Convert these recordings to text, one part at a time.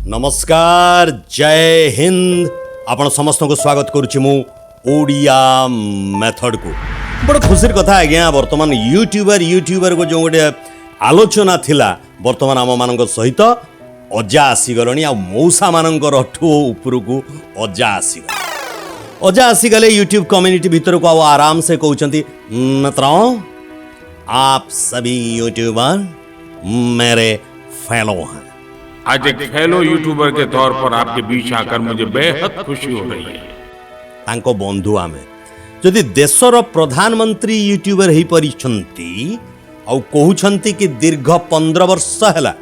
नमस्कार जय हिंद आपण समस्त को स्वागत करुच्ची मु ओडिया मेथड को बड़ खुशी कथा आज्ञा वर्तमान यूट्यूबर को जो गोटे आलोचना थिला वर्तमान आम मान सहित अजा आसीगले आ मौसा मानकर ठू ऊपर को अजा आसीगले यूट्यूब कम्युनिटी भीतर को आराम से कहते मित्रों आप सभी यूट्यूबर मेरे फेलो हैं। आज एक फेलो यूट्यूबर के तौर पर आपके बीच आकर मुझे बेहद खुशी हो रही है। तांको बंधु आमे जदि देशर प्रधानमंत्री यूट्यूबर ही परिछंती आ कहउछंती कि दीर्घ 15 वर्ष हैला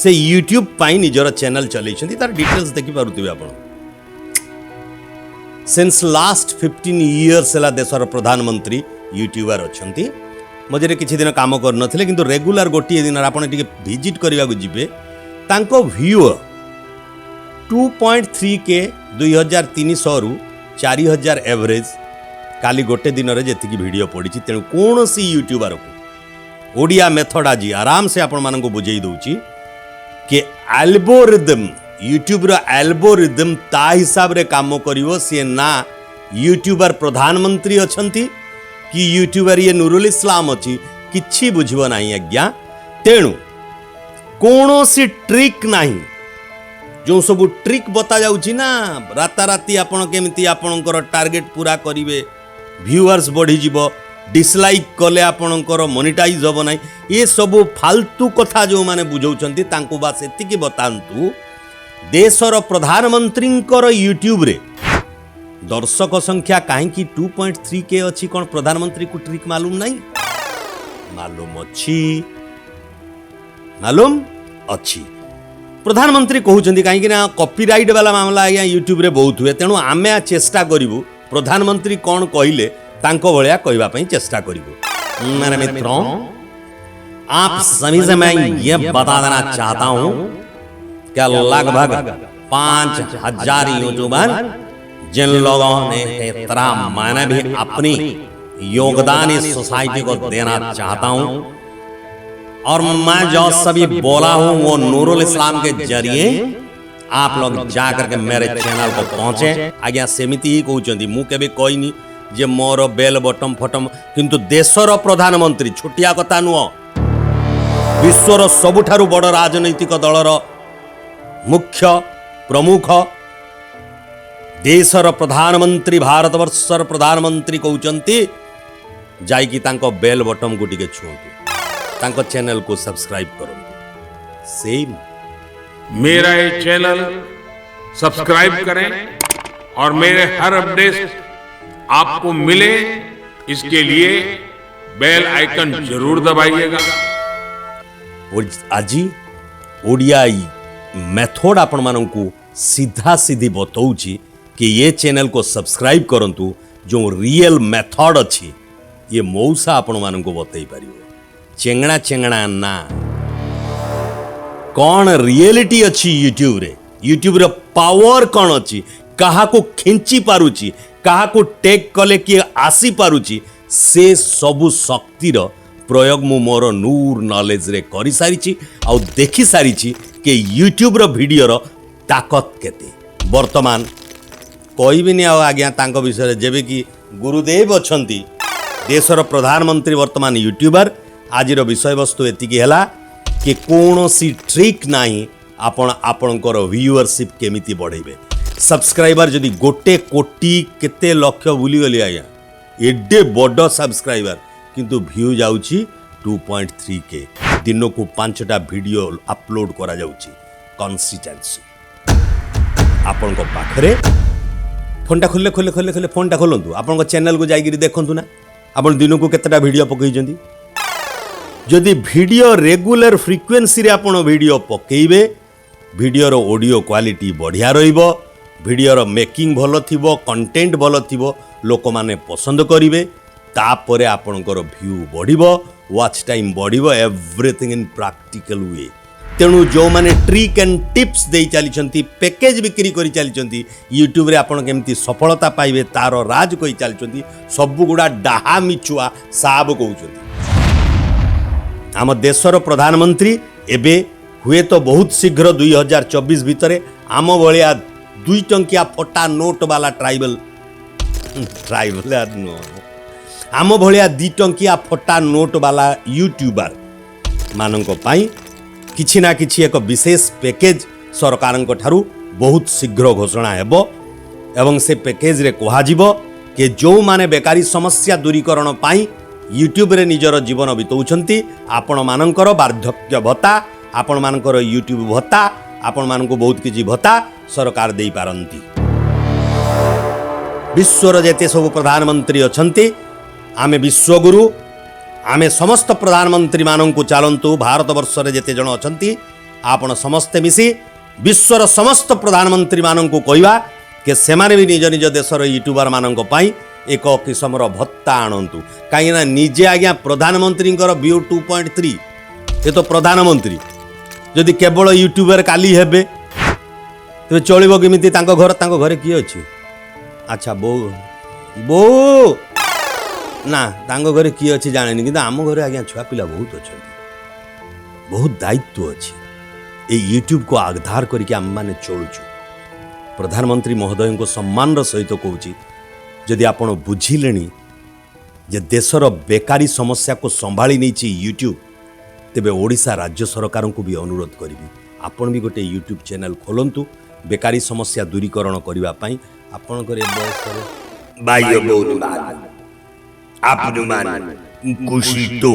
से यूट्यूब पाई निजर चैनल चलैछंती तार डिटेल्स देखि पारुथिबे आपण। सिंस लास्ट 15 इयर्स हैला देशर प्रधानमंत्री यूट्यूबर अछंती। मझे किछि दिन काम कर नथिले किंतु रेगुलर गोटिए दिन आपण टिके विजिट करबा को जिबे तांको व्यूअर 2.3 के 2300 रु 4000 एवरेज काली गोटे दिन रे जेतिकी वीडियो पड़ी तेणु कौन सी यूट्यूबर को ओडिया मेथड आज आराम से आपण मानक बुझेई दउची कि एल्गोरिदम यूट्यूब रो एल्गोरिदम ता हिसाब रे काम करिवो से ना यूट्यूबर प्रधानमंत्री अछंती कि यूट्यूबर ये नूरुल इस्लाम अछि किछि बुझिबो नाही आज्ञा। तेणु कौनसी ट्रिक नहीं जो सब ट्रिक बता जाउची ना राताराती आपण केमिति आपणकर टार्गेट पूरा करिवे व्यूअर्स बढ़ी जीवो डिसलाइक कले आपणकर मोनेटाइज होबो नाही ये सब फालतू कथा जो माने बुझौचंती तांको बास एतिकी बतांतु देशर प्रधानमंत्रींकर यूट्यूब रे दर्शक संख्या काहे की 2.3 के अछि कोन प्रधानमंत्री को ट्रिक मालूम नहीं मालूम अच्छी प्रधानमंत्री कहउछंती काहे ना कॉपीराइट वाला मामला आज्ञा यूट्यूब रे बहुत हुए तेणु आमे चेष्टा करिवु प्रधानमंत्री कौन कहिले तांको भलिया कहबा पई चेष्टा करिवु। मेरे मित्रों आप सभी से मैं ये बता देना चाहता हूं कि लगभग 5000 यूट्यूबर जिन लोगों ने तरह मैंने भी अपनी योगदान इस सोसाइटी को देना चाहता हूं और मैं जो सभी बोला हूं वो नूरुल इस्लाम के जरिए आप लोग जा करके मेरे चैनल को पहुंचे आज्ञा सेमिति ही कहउचंती मु केबे कहनी जे मोर बेल बटम फटम किंतु देशर प्रधानमंत्री छोटिया कथा नुह विश्वर सबुठारु बड़ राजनैतिक दलर मुख्य प्रमुख देशर प्रधानमंत्री भारतवर्षर प्रधानमंत्री कहउचंती जाई कि तांको बेल बटम को टिके छुंतु तांको चैनल को सब्सक्राइब करो। सेम मेरा ये चैनल सब्सक्राइब करें और मेरे हर अपडेट आपको मिले इसके लिए बेल आइकन जरूर दबाइएगा। आज ओडिया मेथड आपण मानकू सीधा सीधी बताऊची कि ये चैनल को सब्सक्राइब करंतु जो रियल मेथड अच्छी ये मौसा आपण मानकू बतई पारिबो चेंगणा चेंगणा ना कौन रियलिटी अच्छी यूट्यूब रे पावर कौन अच्छी कहा को खिंची पारुची कहा को टेक कले कि आसी पारुची से सबु शक्तिर प्रयोग मु मोर नूर नॉलेज रे करि सारिची आ देखि सारिची कि यूट्यूब रो वीडियो रो ताकत केते वर्तमान कहबिनी आज्ञा तांको विषय जेबे कि गुरुदेव अछंती देशर प्रधानमंत्री वर्तमान यूट्यूबर आज विषय वस्तु एतिकी हैला कि कौनसी ट्रिक नहीं आपणकर व्यूअरशिप केमिति बढ़ेबे सब्सक्राइबर जदि गोटे कोटी केते लक्ष भूली गली आज्ञा एडे बड़ सब्सक्राइबर किंतु व्यू जाउची 2.3 के दिन को 5टा वीडियो अपलोड करा जाउची कंसिस्टेंसी आपण को पाखरे फोनटा खोले खोले खोले खोले फोनटा खोलंतु आपण को चैनल को जाईगिरी देखंतु ना आपण दिन को केतेटा वीडियो पकईचंती जदि वीडियो रेगुलर फ्रिक्वेंसी रे आपण वीडियो पकेइबे वीडियो रो ऑडियो क्वालिटी बढ़िया रहिबो वीडियो रो मेकिंग भलो थिबो कंटेंट भलो थिबो लोक माने पसंद करिवे तापरे आपणकर व्यू बढ़िबो वॉच टाइम बढ़िबो एवरीथिंग इन प्रैक्टिकल वे तेणु जो माने ट्रिक एंड टिप्स दे चली पैकेज बिक्री कर चली यूट्यूब रे आपण केमती सफलता पाइबे तार राज कही चली सब गुड़ा डाहा मिछुआ साब कहउछंती आम देशर प्रधानमंत्री एबे हुए तो बहुत शीघ्र 2024 भितर आम भाया 2 टंकिया फटा नोट वाला ट्राइबल आम भाया 2 टंकिया फटा नोट वाला यूट्यूबर मानक पाई किछि ना किछि एक विशेष पैकेज सरकार ठारू बहुत शीघ्र घोषणा हेबो एवं से पैकेज रे कहाजिबो कि जो माने बेकारी समस्या दूरीकरण पाई यूट्यूब रे निजर जीवन बितौछंती आपण मानकर वार्धक्य भत्ता आपण मानकर यूट्यूब भत्ता आपण मानको बहुत किछि भत्ता सरकार देई पारंती। विश्वर जेते सब प्रधानमंत्री अछंती आमे विश्वगुरु आमे समस्त प्रधानमंत्री मानंकु चालंतु भारत वर्ष रे जेते जण अछंती आपण समस्त मिसी विश्वर समस्त प्रधानमंत्री मानंकु कहवा कि सेमाने भी निज निज देशर यूट्यूबर मानंक पाई एक किस्मर भत्ता आणंतु कहीं निजे आज्ञा प्रधानमंत्री व्यू 2.3 ये तो प्रधानमंत्री जदि केवल यूट्यूबर काली हेबे तेरे चलिबो केमिति तांको घरे किए अछि अच्छा बो बो ना तांको घरे किए अछि जानेनी किंतु आम घरे आज्ञा छुआ पिला बहुत अछंती बहुत दायित्व अछि ए यूट्यूब को आधार करके आम माने चलुछु प्रधानमंत्री महोदय को सम्मान सहित कहूँ जदि आपण बुझिले जे देशर बेकारी समस्या को संभाली नहीं यूट्यूब तेबे ओडिशा राज्य सरकार को भी अनुरोध करी आपण भी गोटे यूट्यूब चैनल खोलंतु बेकारी समस्या दूरीकरण करने पाई आपण करे खुशी तो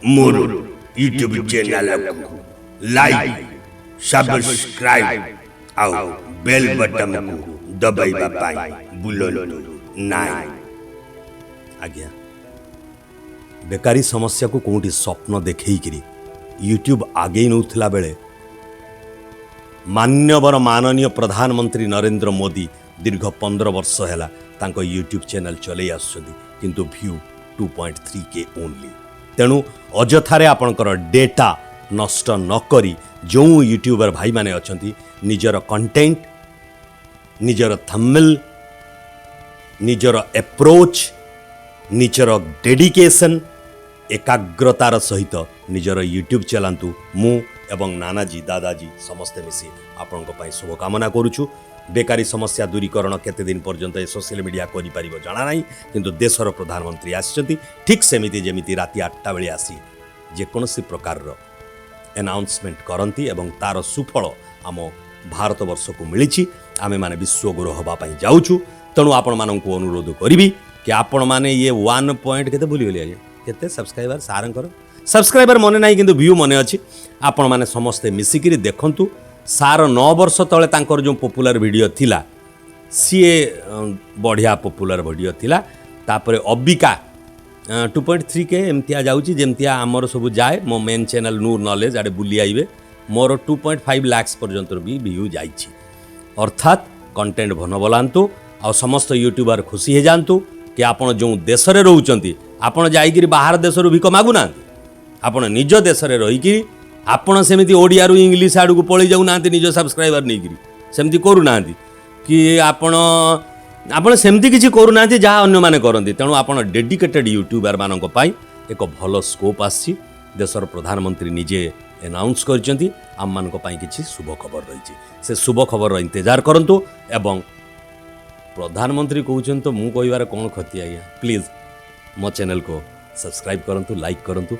मोर यूट्यूब चैनल लाइक सब्सक्राइब आओ बेल बटन को दबाइबा पाई बुलंतु नाई आज्ञा बेकारी समस्या को कोठी स्वप्न देखैकरी यूट्यूब आगे नौथिला बेले मान्यवर माननीय प्रधानमंत्री नरेंद्र मोदी दीर्घ 15 वर्ष हैला तांको यूट्यूब चैनल चले आसुछथि किंतु व्यू 2.3 के ओनली तेणु अजथारे आपणकर डेटा नष्ट न करी जो यूट्यूबर भाई माने अछंती निजर कंटेंट निजर थंबनेल निजर अप्रोच निजर डेडिकेशन एकाग्रतार सहित निजर यूट्यूब चलांतु मु एवं नानाजी दादाजी समस्ते मिसी आपनको पाई शुभकामना करूछु बेकारी समस्या दूरीकरण केते दिन पर्यंत ए सोशल मीडिया करि परिबो जाना नाही किंतु देशर प्रधानमंत्री आछंती ठीक सेमिति जेमिति राति 8टा बेले आसी जे कोनोसी प्रकार रो अनाउंसमेंट करती एवं तार सुफल आम भारत वर्ष को मिली आमे माने विश्वगुरु हवा पाई जाऊछु तेणु आपण माननकु अनुरोध करी कि आपण माने ये 1 पॉइंट केते भूली गली आज्ञा केते सब्सक्राइबर सारंकर सब्सक्राइबर मने नाही किंतु व्यू मने अछि आपण माने समस्ते मिसिकिरी देखंतु सार 9 वर्ष तले तांकर जो पॉपुलर वीडियो थिला सीए बढ़िया पॉपुलर वीडियो थिला तापरे अबिका 2.3 के एमतिया जाउची जेमतिया हमर सब जाए मो मेन चैनल नूर नॉलेज आडे बुली आइबे मोर 2.5 लाख पर्यंत भी व्यू जाइछि अर्थात कंटेंट भन बोलांतु आ समस्त यूट्यूबर खुशी हे जानतु कि आपण जो देश रे रहउचंती आपण जाईगिरी बाहर देश रु भिक मागु ना आपण निज देश रे रहिकी आपण सेमिति ओडिया रु इंग्लिश आडू को पळी जाउ नांती निज सब्सक्राइबर नेगिरी सेमिति करू नांती कि आपण सेमती किसी करू ना जहाँ अन्य माने करती तेणु आप डेडिकेटेड यूट्यूबर मानक पाई एक भल स्कोप आसी देशर प्रधानमंत्री निजे अनाउंस करछंती आम मानक पाई किछि शुभ खबर रही से शुभ खबर इंतजार करंतु एवं प्रधानमंत्री कहउछन तो मु कहिबार कोन खती आज्ञा प्लीज मो चैनल को सब्सक्राइब करंतु लाइक करंतु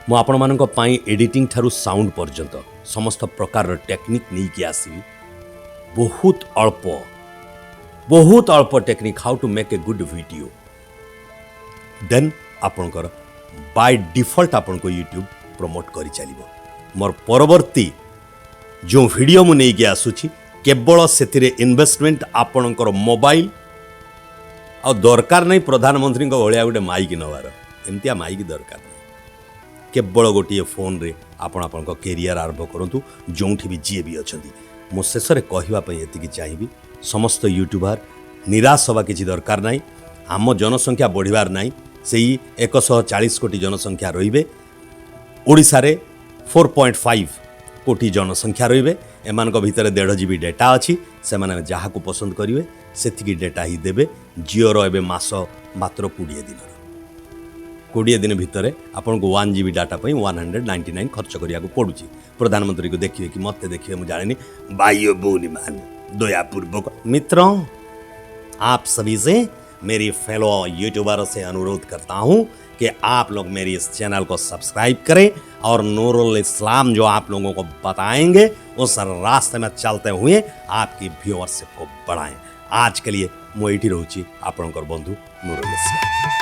मु आपण मानक पाई एडिटिंग ठारू साउंड पर्यंत समस्त प्रकार टेक्निक नहीं कि आसी बहुत अल्प technique how to make a good video then आपणकर बाय डिफॉल्ट आपन को यूट्यूब प्रमोट करी चलिबो मोर परवर्ती जो वीडियो मु नहीं आसुची केवल सेथिरे इन्वेस्टमेंट आपणकर मोबाइल आ दरकार नहीं प्रधानमंत्री को भलिया गोटे माइक नवार एमतिया माइक दरकार नहीं केवल गोटे फोन रे आपण आपन कैरियर आरंभ करंतु जोंठी भी जी भी अछंती मो शेष रे कहबा पई एतिकी चाहिबी समस्त यूट्यूबर निराश हवा किसी दरकार नाई आम जनसंख्या बढ़िबार नाई सेही 140 कोटी जनसंख्या रहिबे ओडिशा रे 4.5 कोटी जनसंख्या रहिबे एमानक भितर 1.5 GB डेटा अछि से माने जहा को पसंद करिवे सेतिकी डेटा ही देबे जियो रो एबे मास मात्र 20 दिन कोड़े दिन भितर आपन को 1 GB डाटा 199 खर्च करिया को पड़ुची। प्रधानमंत्री को देखिए कि मत देखिए मुझे जानी भाई बहनी मान दयापूर्वक मित्रों, आप सभी से मेरी फेलो यूट्यूबर से अनुरोध करता हूं कि आप लोग मेरी इस चैनल को सब्सक्राइब करें और नूरुल इस्लाम जो आप लोगों को बताएंगे उस रास्ते में चलते हुए आपकी व्यूअरशिप को बढ़ाएं। आज के लिए मुझे रहूँ आपणकर बंधु नूरुल इस्लाम।